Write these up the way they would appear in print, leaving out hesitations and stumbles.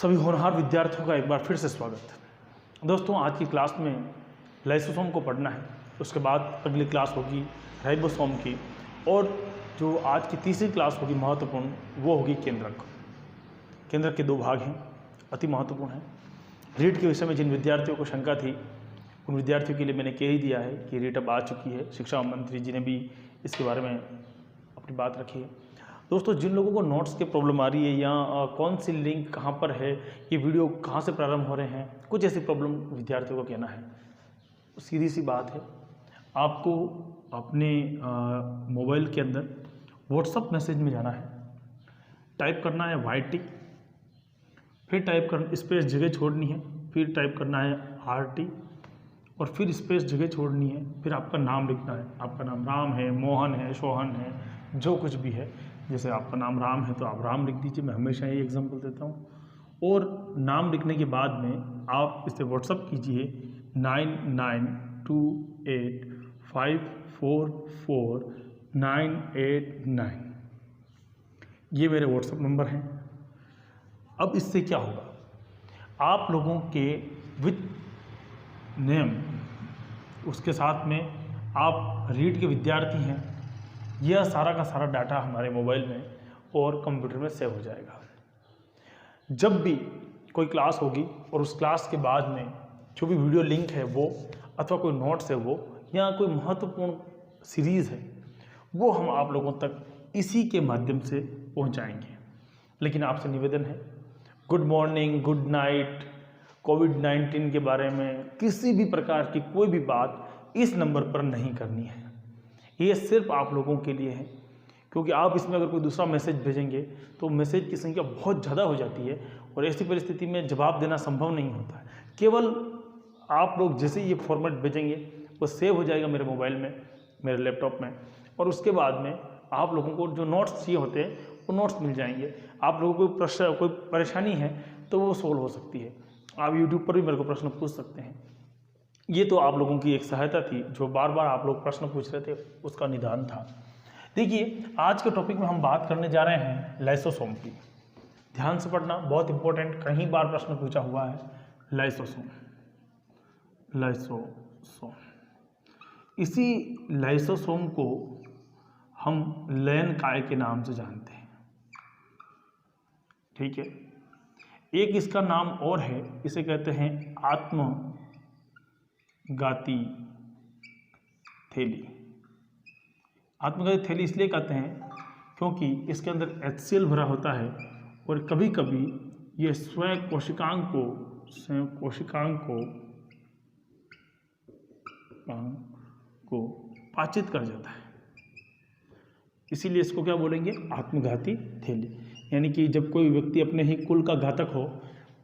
सभी होनहार विद्यार्थियों का एक बार फिर से स्वागत है। दोस्तों, आज की क्लास में लाइसोसोम को पढ़ना है। उसके बाद अगली क्लास होगी राइबोसोम की, और जो आज की तीसरी क्लास होगी महत्वपूर्ण, वो होगी केंद्रक। केंद्रक के दो भाग हैं, अति महत्वपूर्ण हैं। रीट के विषय में जिन विद्यार्थियों को शंका थी, उन विद्यार्थियों के लिए मैंने कह ही दिया है कि रीट अब आ चुकी है। शिक्षा मंत्री जी ने भी इसके बारे में अपनी बात रखी है। दोस्तों, जिन लोगों को नोट्स की प्रॉब्लम आ रही है या कौन सी लिंक कहाँ पर है, ये वीडियो कहाँ से प्रारंभ हो रहे हैं, कुछ ऐसी प्रॉब्लम विद्यार्थियों को कहना है। सीधी सी बात है, आपको अपने मोबाइल के अंदर व्हाट्सअप मैसेज में जाना है, टाइप करना है YT, फिर टाइप कर स्पेस जगह छोड़नी है, फिर टाइप करना है RT, और फिर स्पेस जगह छोड़नी है, फिर आपका नाम लिखना है। आपका नाम राम है, मोहन है, सोहन है, जो कुछ भी है। जैसे आपका नाम राम है तो आप राम लिख दीजिए, मैं हमेशा ये एग्जांपल देता हूँ। और नाम लिखने के बाद में आप इसे व्हाट्सअप कीजिए 9928544989। ये मेरे व्हाट्सअप नंबर हैं। अब इससे क्या होगा, आप लोगों के विथ नेम, उसके साथ में आप रीट के विद्यार्थी हैं, यह सारा का सारा डाटा हमारे मोबाइल में और कंप्यूटर में सेव हो जाएगा। जब भी कोई क्लास होगी और उस क्लास के बाद में जो भी वीडियो लिंक है वो, अथवा कोई नोट्स है वो, या कोई महत्वपूर्ण सीरीज़ है, वो हम आप लोगों तक इसी के माध्यम से पहुंचाएंगे। लेकिन आपसे निवेदन है, गुड मॉर्निंग, गुड नाइट, कोविड-19 के बारे में किसी भी प्रकार की कोई भी बात इस नंबर पर नहीं करनी है। ये सिर्फ आप लोगों के लिए है, क्योंकि आप इसमें अगर कोई दूसरा मैसेज भेजेंगे तो मैसेज की संख्या बहुत ज़्यादा हो जाती है, और ऐसी परिस्थिति में जवाब देना संभव नहीं होता है। केवल आप लोग जैसे ये फॉर्मेट भेजेंगे वो सेव हो जाएगा मेरे मोबाइल में, मेरे लैपटॉप में, और उसके बाद में आप लोगों को जो नोट्स चाहिए होते हैं वो नोट्स मिल जाएंगे। आप लोगों को प्रश्न, कोई परेशानी है तो वो सोल्व हो सकती है। आप यूट्यूब पर भी मेरे को प्रश्न पूछ सकते हैं। ये तो आप लोगों की एक सहायता थी, जो बार बार आप लोग प्रश्न पूछ रहे थे, उसका निदान था। देखिए, आज के टॉपिक में हम बात करने जा रहे हैं लाइसोसोम की। ध्यान से पढ़ना, बहुत इंपॉर्टेंट, कई बार प्रश्न पूछा हुआ है। लाइसोसोम, लाइसोसोम, इसी लाइसोसोम को हम लयन काय के नाम से जानते हैं। ठीक है, एक इसका नाम और है, इसे कहते हैं आत्मघाती थैली। आत्मघाती थैली इसलिए कहते हैं क्योंकि इसके अंदर HCl भरा होता है, और कभी कभी ये स्वयं कोशिकांग को पाचित कर जाता है। इसीलिए इसको क्या बोलेंगे, आत्मघाती थैली। यानी कि जब कोई व्यक्ति अपने ही कुल का घातक हो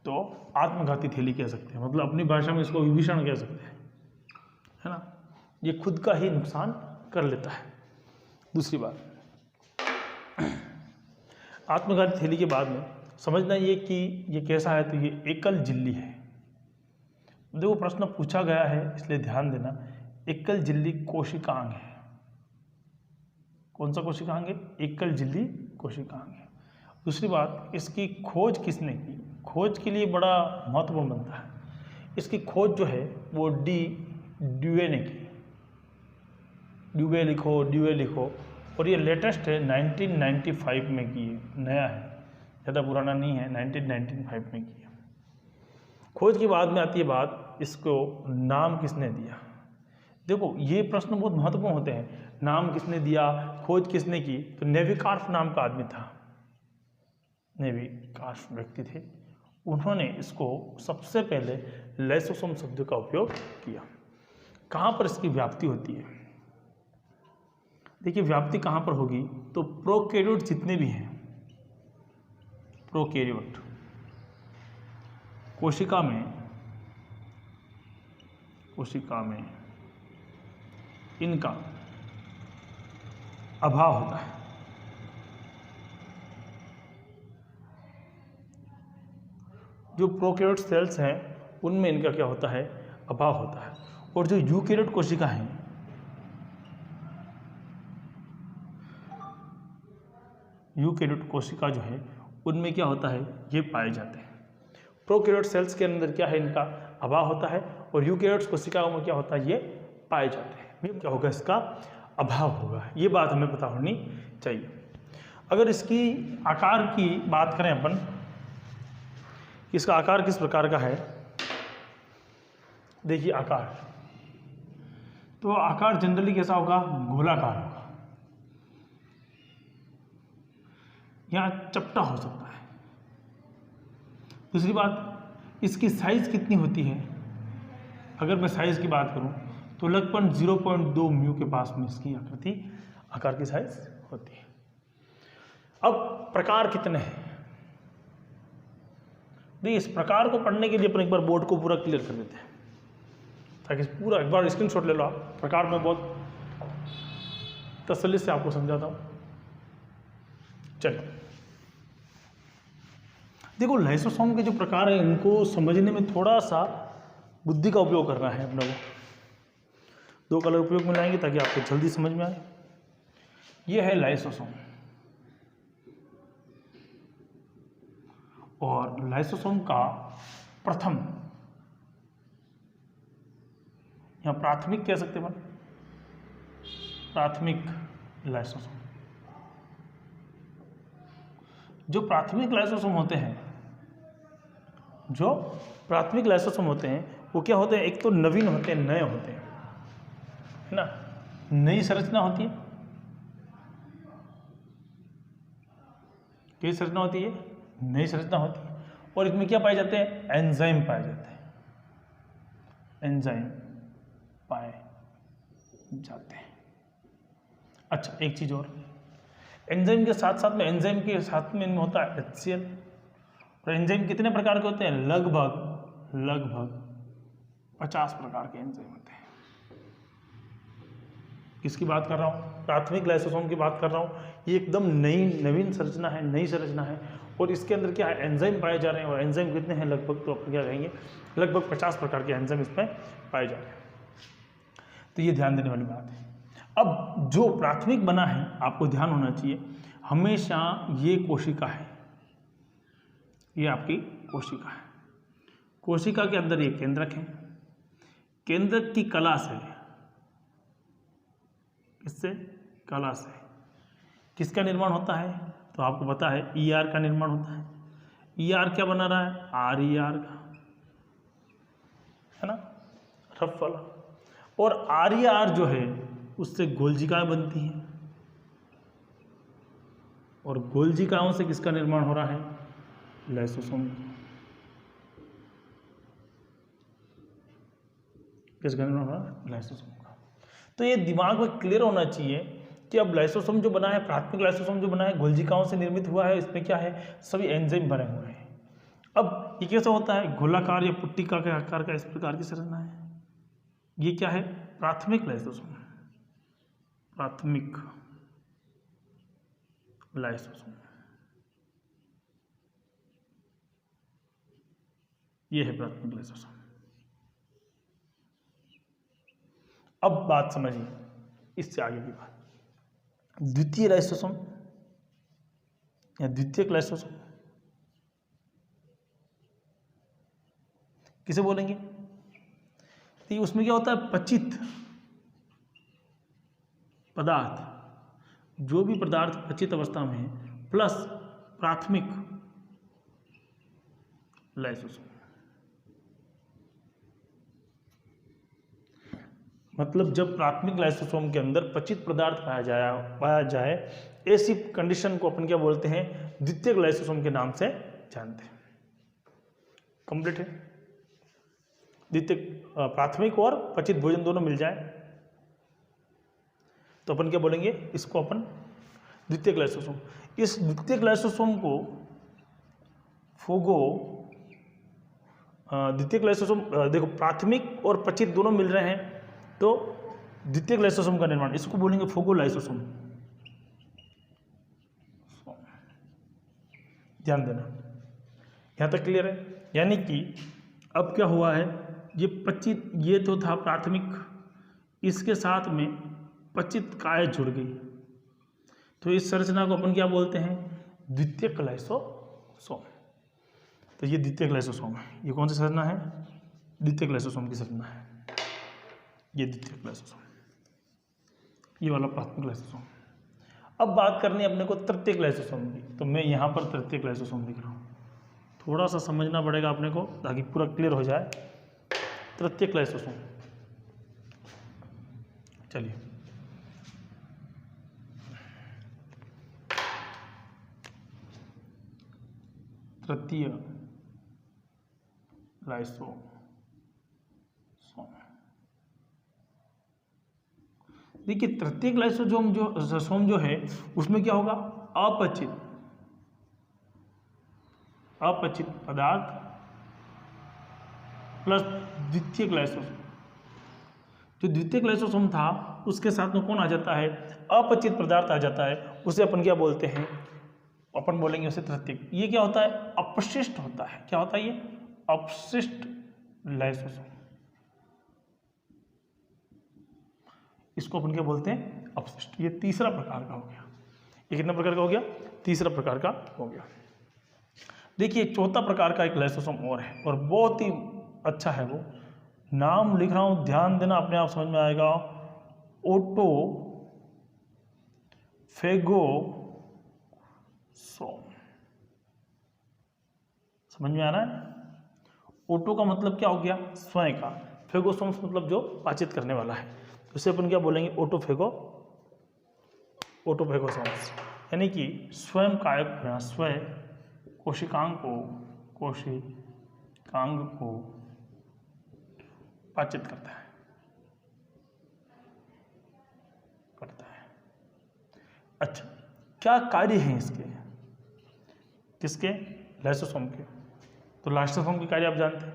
तो आत्मघाती थैली कह सकते हैं, मतलब अपनी भाषा में इसको विभीषण कह सकते हैं, है ना। ये खुद का ही नुकसान कर लेता है। दूसरी बात, आत्मघाती थैली के बाद में समझना ये कि ये कैसा है, तो ये एकल झिल्ली है। देखो, प्रश्न पूछा गया है इसलिए ध्यान देना, एकल झिल्ली कोशिकांग है। कौन सा कोशिकांग है? एकल झिल्ली कोशिकांग है। दूसरी बात, इसकी खोज किसने की? खोज के लिए बड़ा महत्वपूर्ण बनता है। इसकी खोज जो है वो ड्यूए ने की। ड्यूए लिखो, और ये लेटेस्ट है, 1995 में की है, नया है, ज़्यादा पुराना नहीं है, 1995 में की है। खोज के बाद में आती है बात, इसको नाम किसने दिया। देखो, ये प्रश्न बहुत महत्वपूर्ण होते हैं। नाम किसने दिया, खोज किसने की? तो नेविकार्फ नाम का आदमी था, नेविकार्फ व्यक्ति थे। उन्होंने इसको सबसे पहले लाइसोसोम शब्द का उपयोग किया। कहाँ पर इसकी व्याप्ति होती है? देखिए, व्याप्ति कहाँ पर होगी, तो प्रोकैरियोट जितने भी हैं, प्रोकैरियोट कोशिका में इनका अभाव होता है। जो प्रोकैरियोट सेल्स हैं उनमें इनका क्या होता है, अभाव होता है। और जो यूकैरियोट कोशिका हैं, यूकैरियोट कोशिका जो है उनमें क्या होता है, ये पाए जाते हैं। प्रोकैरियोट सेल्स के अंदर क्या है, इनका अभाव होता है, और यूकैरियोट्स कोशिकाओं में क्या होता है, ये पाए जाते हैं। ये क्या होगा, इसका अभाव होगा। ये बात हमें पता होनी चाहिए। अगर इसकी आकार की बात करें अपन, इसका आकार किस प्रकार का है, देखिए आकार, तो आकार जनरली कैसा होगा, गोलाकार होगा, यहाँ चपटा हो सकता है। दूसरी बात, इसकी साइज कितनी होती है, अगर मैं साइज की बात करूं तो लगभग 0.2 म्यू के पास में इसकी आकृति, आकार की साइज होती है। अब प्रकार कितने हैं, देखिए इस प्रकार को पढ़ने के लिए अपन एक बार बोर्ड को पूरा क्लियर कर देते हैं, ताकि पूरा एक बार स्क्रीनशॉट ले लो आप। प्रकार में बहुत तसल्ली से आपको समझाता हूँ। चलो देखो, लाइसोसोम के जो प्रकार है, इनको समझने में थोड़ा सा बुद्धि का उपयोग करना है अपने को। 2 कलर उपयोग में लाएंगे ताकि आपको जल्दी समझ में आए। ये है लाइसोसोम, और लाइसोसोम का प्रथम, यहाँ प्राथमिक कह सकते हैं, प्राथमिक लाइसोसोम। जो प्राथमिक लाइसोसोम होते हैं, जो प्राथमिक लाइसोसोम होते हैं, वो क्या होते हैं, एक तो नवीन होते हैं, नए होते हैं, है ना, नई संरचना होती है। क्या संरचना होती है, नई संरचना होती है, और इसमें क्या पाए जाते हैं, एंजाइम पाए जाते हैं, एंजाइम पाए जाते हैं। अच्छा, एक चीज और, एंजाइम के साथ साथ में, एंजाइम के साथ में होता है HCl, और एंजाइम कितने प्रकार के होते हैं, लगभग 50 प्रकार के एंजाइम होते हैं। किसकी बात कर रहा हूँ, प्राथमिक लाइसोसोम की बात कर रहा हूँ। ये एकदम नवीन संरचना है, नई संरचना है, और इसके अंदर क्या है, एंजाइम पाए जा रहे हैं। और एंजाइम कितने हैं, लगभग, तो अपन क्या कहेंगे, लगभग 50 प्रकार के एंजाइम इसमें पाए जा रहे हैं। तो ये ध्यान देने वाली बात है। अब जो प्राथमिक बना है, आपको ध्यान होना चाहिए, हमेशा ये कोशिका है, ये आपकी कोशिका है। कोशिका के अंदर ये केंद्रक है, केंद्रक की कला से, किससे, कला से किसका निर्माण होता है, तो आपको पता है ER का निर्माण होता है। ER क्या बना रहा है, RER का, है ना, रफ वाला। और RER जो है, उससे गोलजिकाएं बनती हैं, और गोलजिकाओं से किसका निर्माण हो रहा है, लाइसोसोम। किसका निर्माण हो रहा है, लाइसोसोम का। तो ये दिमाग में क्लियर होना चाहिए कि अब लाइसोसोम जो बना है, प्राथमिक लाइसोसोम जो बना है, गोलजिकाओं से निर्मित हुआ है। इसमें क्या है, सभी एंजाइम बने हुए हैं। अब ये कैसा होता है, गोलाकार या पुट्टिका के आकार का, इस प्रकार की संरचना है। ये क्या है, प्राथमिक लाइसोसोम, प्राथमिक लाइसोसोम, ये है प्राथमिक लाइसोसोम। अब बात समझिए, इससे आगे की बात, द्वितीय लाइसोसोम या द्वितीयक लाइसोसोम किसे बोलेंगे, तो उसमें क्या होता है, पचित पदार्थ, जो भी पदार्थ पचित अवस्था में है, प्लस प्राथमिक लाइसोसोम। मतलब जब प्राथमिक लाइसोसोम के अंदर पचित पदार्थ पाया जाए, ऐसी कंडीशन को अपन क्या बोलते हैं, द्वितीयक लाइसोसोम के नाम से जानते हैं। कंप्लीट है, द्वितीयक, प्राथमिक और पचित भोजन दोनों मिल जाए तो अपन क्या बोलेंगे, इसको अपन द्वितीयक लाइसोसोम। इस द्वितीयक लाइसोसोम को फोगो, द्वितीयक लाइसोसोम, देखो प्राथमिक और पचित दोनों मिल रहे हैं, तो द्वितीयक लाइसोसोम का निर्माण, इसको बोलेंगे फोगो लाइसोसोम। ध्यान देना, यहां तक क्लियर है। यानी कि अब क्या हुआ है, ये पचित, ये तो था प्राथमिक, इसके साथ में पचित काय जुड़ गई, तो इस संरचना को अपन क्या बोलते हैं, द्वितीयक लाइसोसोम। तो ये द्वितीयक लाइसोसोम है। ये कौन सी संरचना है? द्वितीयक लाइसोसोम की संरचना है। ये द्वितीयक लाइसोसोम, ये वाला प्राथमिक लाइसोसोम। अब बात करनी है अपने को तृतीयक लाइसोसोम की, तो मैं यहाँ पर तृतीयक लाइसोसोम लिख रहा हूँ। थोड़ा सा समझना पड़ेगा अपने को ताकि पूरा क्लियर हो जाए। तृतीयक लाइसोसोम, चलिए तृतीय लाइसोसोम। देखिए तृतीयक लाइसोसोम जो है उसमें क्या होगा? अपचित पदार्थ प्लस द्वितीयक लाइसोसोम। जो द्वितीयक लाइसोसोम था उसके साथ में कौन आ जाता है? अपचित पदार्थ आ जाता है। उसे अपन क्या बोलते हैं? अपन बोलेंगे उसे तृतीयक। ये क्या होता है? अपशिष्ट होता है। क्या होता है ये? अपशिष्ट लाइसोसोम। इसको अपन क्या बोलते हैं? अपशिष्ट। ये तीसरा प्रकार का हो गया। ये कितना प्रकार का हो गया? तीसरा प्रकार का हो गया। देखिए चौथा प्रकार का एक लाइसोसोम और है, और बहुत ही अच्छा है। वो नाम लिख रहा हूं, ध्यान देना, अपने आप समझ में आएगा। ऑटोफेगोसोम। समझ में आ रहा है? ओटो का मतलब क्या हो गया? स्वयं का। फेगोसोम्स मतलब जो पाचित करने वाला है, तो इसे अपन क्या बोलेंगे? ओटोफेगोसोम्स, यानी कि स्वयं कायक होना, स्वयं कोशिकांग को पाचित करता है। अच्छा, क्या कार्य हैं इसके? किसके? लाइसोसोम के। तो लाइसोसोम के कार्य आप जानते हैं।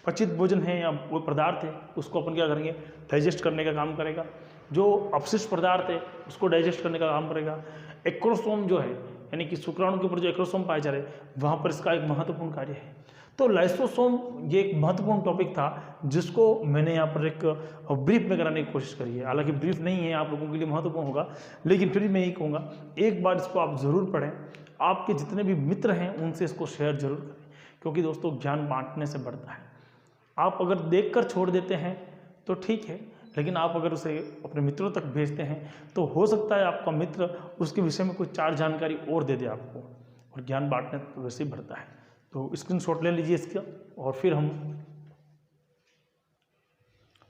पचित भोजन है या वो पदार्थ है, उसको अपन क्या करेंगे? डाइजेस्ट करने का काम करेगा। जो अपशिष्ट पदार्थ है उसको डाइजेस्ट करने का काम करेगा। एक्रोसोम जो है, यानी कि शुक्राणु के ऊपर जो एक्रोसोम पाए जा रहे हैं, वहाँ पर इसका एक महत्वपूर्ण कार्य है। तो लाइसोसोम ये एक महत्वपूर्ण टॉपिक था जिसको मैंने यहाँ पर एक ब्रीफ में कराने की कोशिश करी है। हालांकि ब्रीफ नहीं है, आप लोगों के लिए महत्वपूर्ण होगा, लेकिन फिर मैं यही कहूँगा एक बार इसको आप ज़रूर पढ़ें। आपके जितने भी मित्र हैं उनसे इसको शेयर जरूर करें, क्योंकि दोस्तों ज्ञान बांटने से बढ़ता है। आप अगर देखकर छोड़ देते हैं तो ठीक है, लेकिन आप अगर उसे अपने मित्रों तक भेजते हैं तो हो सकता है आपका मित्र उसके विषय में कोई 4 जानकारी और दे दे आपको, और ज्ञान बांटने तो वैसे ही बढ़ता है। तो स्क्रीनशॉट ले लीजिए इसका, और फिर हम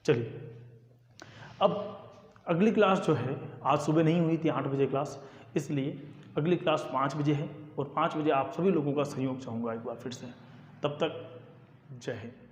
चलिए अब अगली क्लास जो है, आज सुबह नहीं हुई थी 8 बजे क्लास, इसलिए अगली क्लास 5 बजे है, और 5 बजे आप सभी लोगों का सहयोग चाहूँगा एक बार फिर से। तब तक जय हिंद।